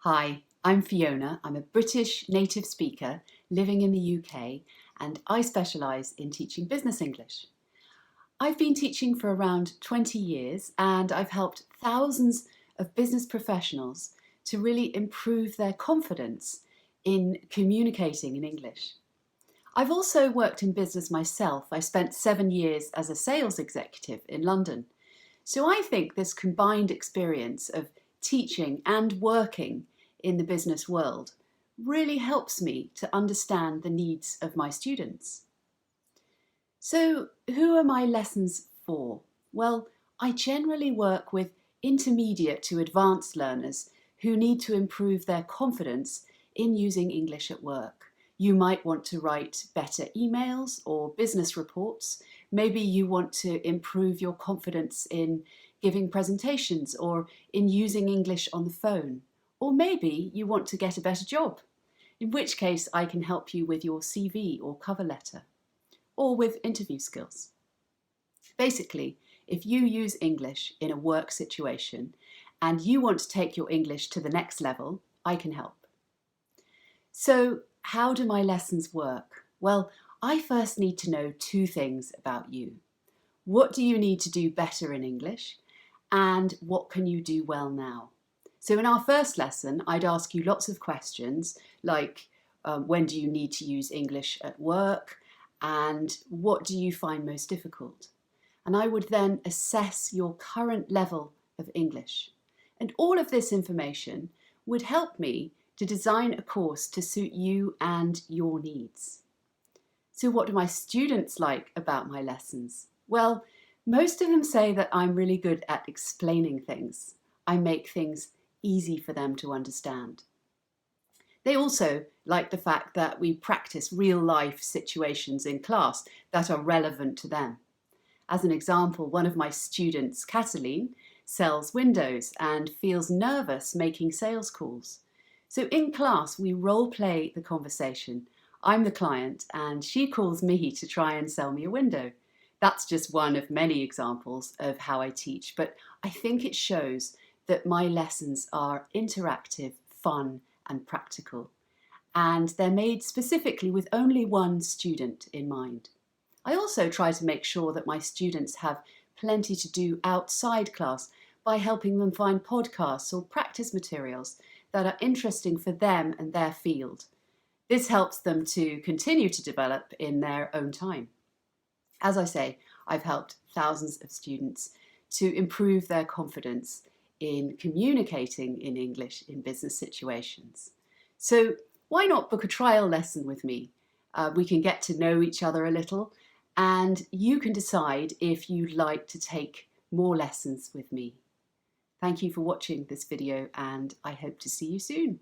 Hi, I'm Fiona. I'm a British native speaker living in the UK and I specialise in teaching business English. I've been teaching for around 20 years and I've helped thousands of business professionals to really improve their confidence in communicating in English. I've also worked in business myself. I spent 7 years as a sales executive in London. So I think this combined experience of teaching and working in the business world really helps me to understand the needs of my students. So who are my lessons for? Well, I generally work with intermediate to advanced learners who need to improve their confidence in using English at work. You might want to write better emails or business reports. Maybe you want to improve your confidence in giving presentations or in using English on the phone. Or maybe you want to get a better job, in which case I can help you with your CV or cover letter, or with interview skills. Basically, if you use English in a work situation and you want to take your English to the next level, I can help. So, how do my lessons work? Well, I first need to know two things about you. What do you need to do better in English? And what can you do well now? So in our first lesson, I'd ask you lots of questions like when do you need to use English at work? And what do you find most difficult? And I would then assess your current level of English. And all of this information would help me to design a course to suit you and your needs. So what do my students like about my lessons? Well, most of them say that I'm really good at explaining things. I make things easy for them to understand. They also like the fact that we practice real-life situations in class that are relevant to them. As an example, one of my students, Cataline, sells windows and feels nervous making sales calls. So in class, we role-play the conversation. I'm the client and she calls me to try and sell me a window. That's just one of many examples of how I teach, but I think it shows that my lessons are interactive, fun and practical. And they're made specifically with only one student in mind. I also try to make sure that my students have plenty to do outside class by helping them find podcasts or practice materials that are interesting for them and their field. This helps them to continue to develop in their own time. As I say, I've helped thousands of students to improve their confidence in communicating in English in business situations. So why not book a trial lesson with me? We can get to know each other a little and you can decide if you'd like to take more lessons with me. Thank you for watching this video and I hope to see you soon.